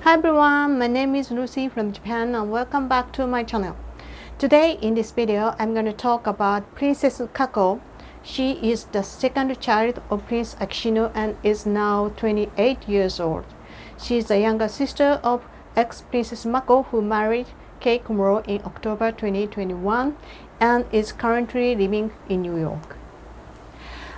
Hi everyone, my name is Lucy from Japan and welcome back to my channel. Today in this video, I'm going to talk about Princess Kako. She is the second child of Prince Akishino and is now 28 years old. She is the younger sister of ex-Princess Mako who married Kei Komuro in October 2021 and is currently living in New York.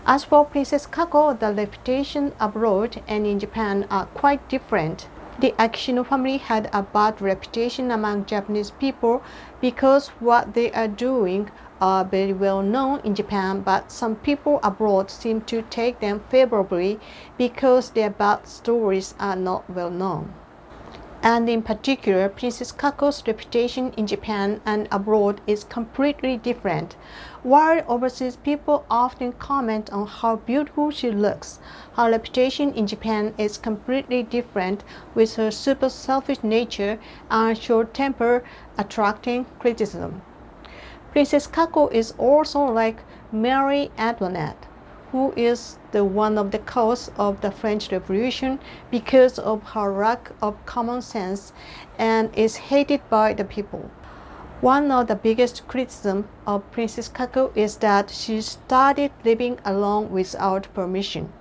As for Princess Kako, the reputation abroad and in Japan are quite different. The Akishino family had a bad reputation among Japanese people because what they are doing are very well known in Japan, but some people abroad seem to take them favorably because their bad stories are not well known. And in particular, Princess Kako's reputation in Japan and abroad is completely different. While overseas people often comment on how beautiful she looks, her reputation in Japan is completely different, with her super selfish nature and short temper attracting criticism. Princess Kako is also like Marie Antoinette, who is the one of the cause of the French Revolution because of her lack of common sense and is hated by the people. One of the biggest criticisms of Princess Kako is that she started living alone without permission.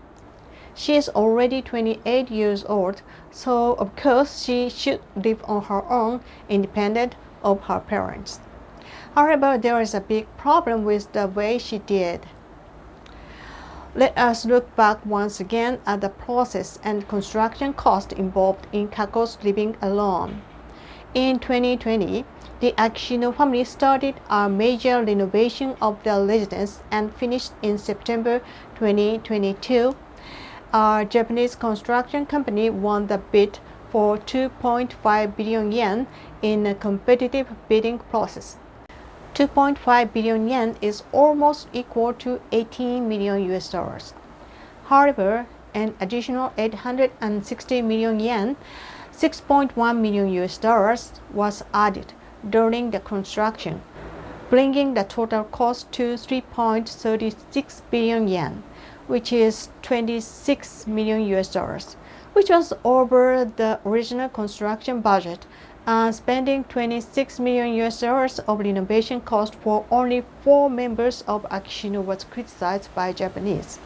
She is already 28 years old, so of course she should live on her own, independent of her parents. However, there is a big problem with the way she did. Let us look back once again at the process and construction cost involved in Kako's living alone. In 2020, the Akishino family started a major renovation of their residence and finished in September 2022. A Japanese construction company won the bid for 2.5 billion yen in a competitive bidding process. 2.5 billion yen is almost equal to 18 million US dollars. However, an additional 860 million yen, 6.1 million US dollars, was added during the construction, bringing the total cost to 3.36 billion yen, which is 26 million US dollars, which was over the original construction budget. Spending 26 million US dollars of renovation cost for only 4 members of Akishino was criticized by Japanese.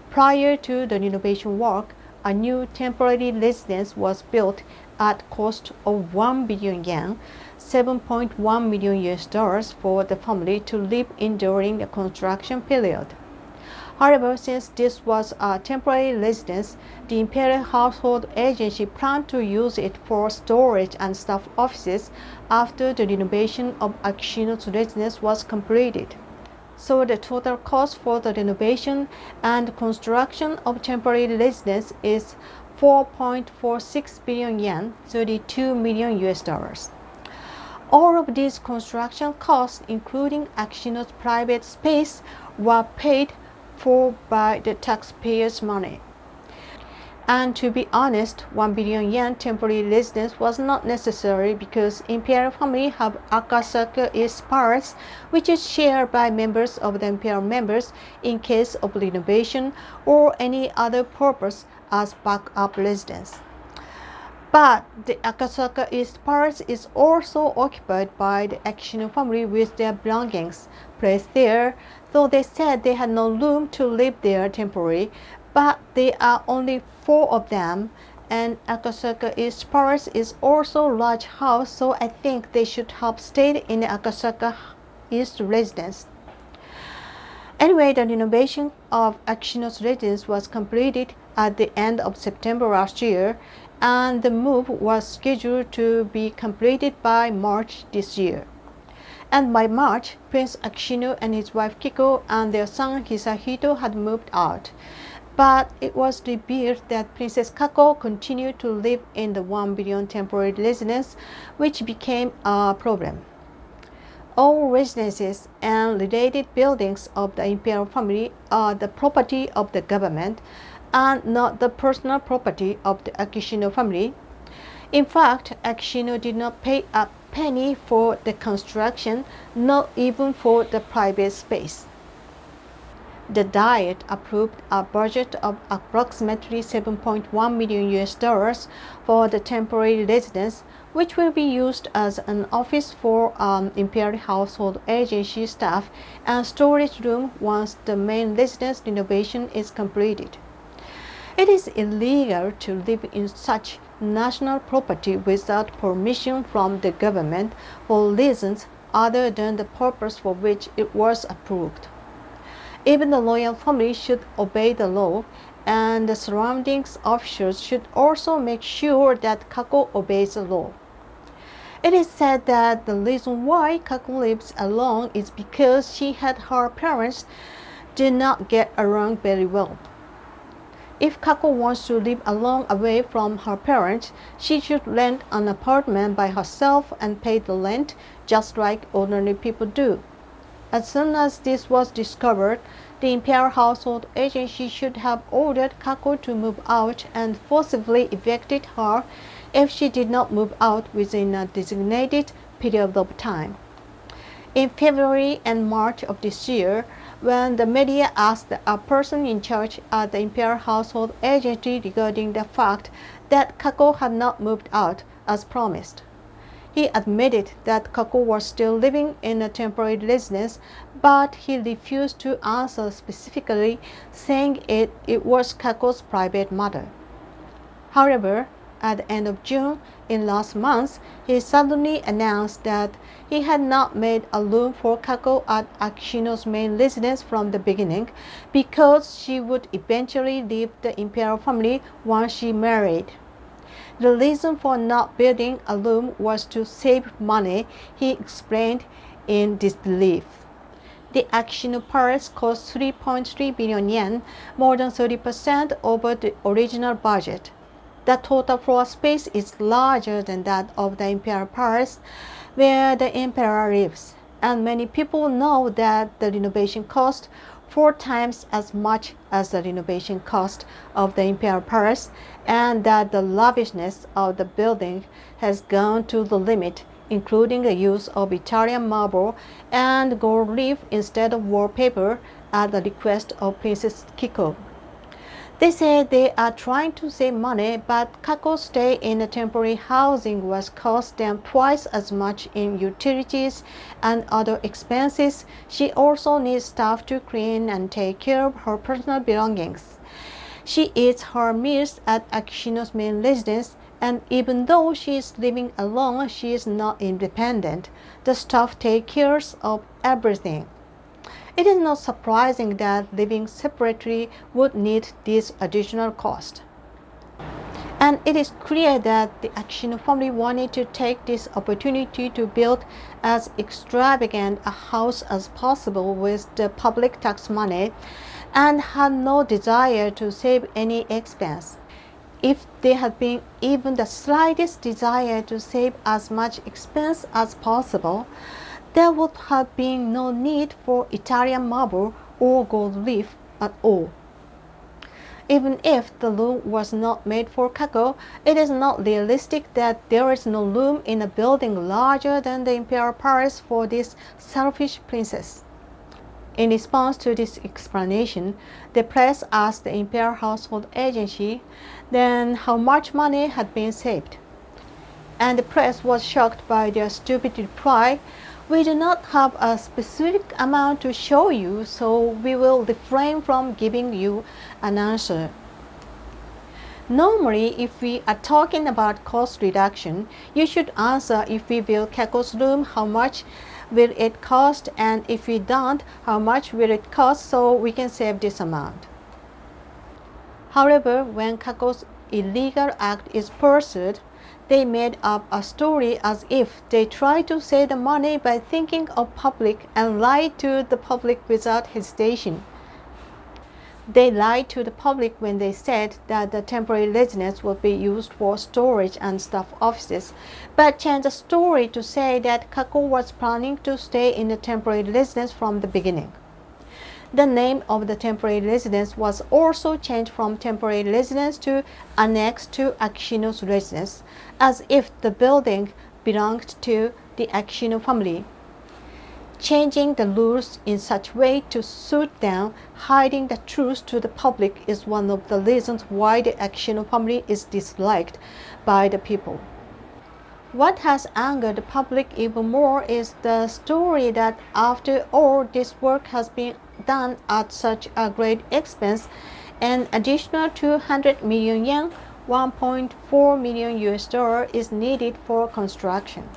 Prior to the renovation work, a new temporary residence was built at cost of 1 billion yen, 7.1 million US dollars for the family to live in during the construction period. However, since this was a temporary residence, the Imperial Household Agency planned to use it for storage and staff offices after the renovation of Akishino's residence was completed. So the total cost for the renovation and construction of temporary residence is 4.46 billion yen, 32 million US dollars. All of these construction costs, including Akishino's private space, were paid for by the taxpayers' money. And to be honest, 1 billion yen temporary residence was not necessary because Imperial family have Akasaka East Palace, which is shared by members of the Imperial members in case of renovation or any other purpose as backup residence. But the Akasaka East Palace is also occupied by the Akishino family with their belongings placed there, though they said they had no room to live there temporarily, but there are only 4 of them, and Akasaka East Palace is also a large house, so I think they should have stayed in the Akasaka East residence. Anyway, the renovation of Akishino's residence was completed at the end of September last year, and the move was scheduled to be completed by March this year. And by March, Prince Akishino and his wife Kiko and their son Hisahito had moved out. But it was revealed that Princess Kako continued to live in the 1 billion temporary residence, which became a problem. All residences and related buildings of the Imperial family are the property of the government and not the personal property of the Akishino family. In fact, Akishino did not pay a penny for the construction, not even for the private space. The Diet approved a budget of approximately 7.1 million US dollars for the temporary residence, which will be used as an office for Imperial Household Agency staff and storage room once the main residence renovation is completed. It is illegal to live in such national property without permission from the government for reasons other than the purpose for which it was approved. Even the royal family should obey the law, and the surrounding officials should also make sure that Kako obeys the law. It is said that the reason why Kako lives alone is because she and her parents did not get along very well. If Kako wants to live alone away from her parents, she should rent an apartment by herself and pay the rent just like ordinary people do. As soon as this was discovered, the Imperial Household Agency should have ordered Kako to move out and forcibly evicted her if she did not move out within a designated period of time. In February and March of this year, when the media asked a person in charge at the Imperial Household Agency regarding the fact that Kako had not moved out as promised, he admitted that Kako was still living in a temporary residence, but he refused to answer specifically, saying it was Kako's private matter. However, at the end of June in last month, he suddenly announced that he had not made a room for Kako at Akishino's main residence from the beginning because she would eventually leave the imperial family once she married. The reason for not building a room was to save money, he explained in disbelief. The Akishino Palace cost 3.3 billion yen, more than 30% over the original budget. The total floor space is larger than that of the Imperial Palace, where the Emperor lives, and many people know that the renovation cost 4 times as much as the renovation cost of the Imperial Palace, and that the lavishness of the building has gone to the limit, including the use of Italian marble and gold leaf instead of wallpaper at the request of Princess Kako. They say they are trying to save money, but Kako's stay in the temporary housing was cost them twice as much in utilities and other expenses. She also needs staff to clean and take care of her personal belongings. She eats her meals at Akishino's main residence, and even though she is living alone, she is not independent. The staff take care of everything. It is not surprising that living separately would need this additional cost. And it is clear that the Akishino family wanted to take this opportunity to build as extravagant a house as possible with the public tax money and had no desire to save any expense. If there had been even the slightest desire to save as much expense as possible, there would have been no need for Italian marble or gold leaf at all. Even if the room was not made for Kako, it is not realistic that there is no room in a building larger than the Imperial Palace for this selfish princess. In response to this explanation, the press asked the Imperial Household Agency then how much money had been saved. And the press was shocked by their stupid reply. We do not have a specific amount to show you, so we will refrain from giving you an answer. Normally, if we are talking about cost reduction, you should answer if we build Kako's room, how much will it cost, and if we don't, how much will it cost, so we can save this amount. However, when Kako's illegal act is pursued, they made up a story as if they tried to save the money by thinking of public and lied to the public without hesitation. They lied to the public when they said that the temporary residence would be used for storage and staff offices, but changed the story to say that Kako was planning to stay in the temporary residence from the beginning. The name of the temporary residence was also changed from temporary residence to annex to Akishino's residence, as if the building belonged to the Akishino family. Changing the rules in such a way to suit them, hiding the truth to the public is one of the reasons why the Aquino family is disliked by the people. What has angered the public even more is the story that after all this work has been done at such a great expense, an additional 200 million yen, $1.4 million is needed for construction.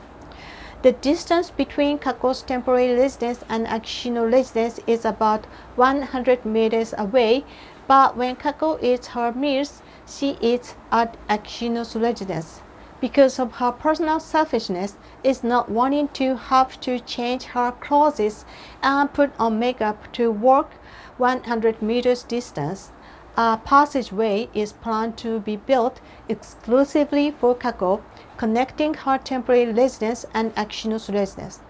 The distance between Kako's temporary residence and Aquino residence is about 100 meters away, but when Kako eats her meals, she eats at Aquino's residence. Because of her personal selfishness, is not wanting to have to change her clothes and put on makeup to walk 100 meters distance, a passageway is planned to be built exclusively for Kako, connecting her temporary residence and Aquino's residence.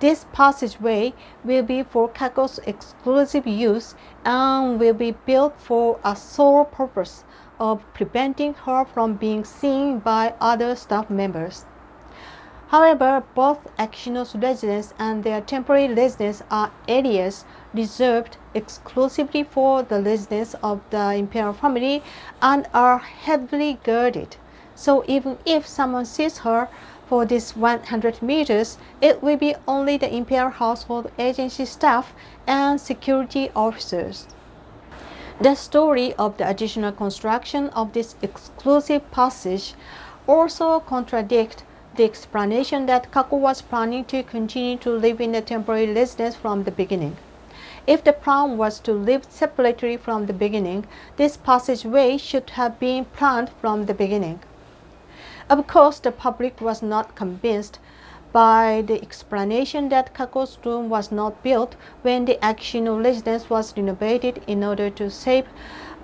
This passageway will be for Kako's exclusive use and will be built for a sole purpose of preventing her from being seen by other staff members. However, both Aquino's residence and their temporary residence are areas reserved exclusively for the residence of the imperial family and are heavily guarded. So even if someone sees her for this 100 meters, it will be only the imperial household agency staff and security officers. The story of the additional construction of this exclusive passage also contradicts the explanation that Kako was planning to continue to live in the temporary residence from the beginning. If the plan was to live separately from the beginning, this passageway should have been planned from the beginning. Of course, the public was not convinced by the explanation that Kako's room was not built when the Aquino residence was renovated in order to save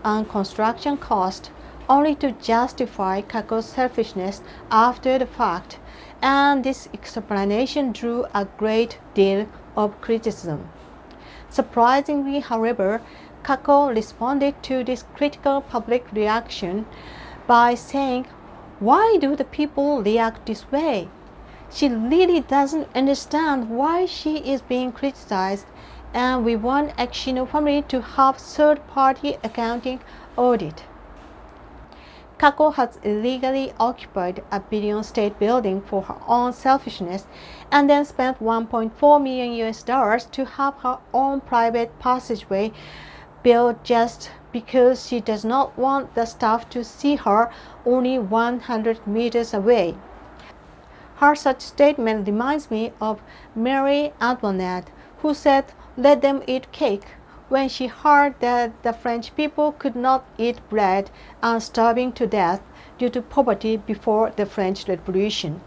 on construction cost, only to justify Kako's selfishness after the fact, and this explanation drew a great deal of criticism. Surprisingly, however, Kako responded to this critical public reaction by saying, "Why do the people react this way? She really doesn't understand why she is being criticized, and we want Aquino family to have third-party accounting audit." Kako has illegally occupied a billion state building for her own selfishness and then spent $1.4 million to have her own private passageway built just because she does not want the staff to see her only 100 meters away. Her such statement reminds me of Marie Antoinette, who said, "Let them eat cake," when she heard that the French people could not eat bread and starving to death due to poverty before the French Revolution.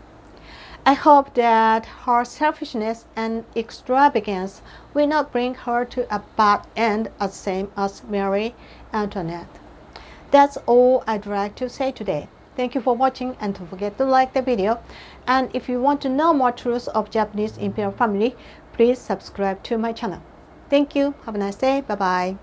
I hope that her selfishness and extravagance will not bring her to a bad end as same as Marie Antoinette. That's all I'd like to say today. Thank you for watching, and don't forget to like the video. And if you want to know more truths of Japanese imperial family, please subscribe to my channel. Thank you. Have a nice day. Bye-bye.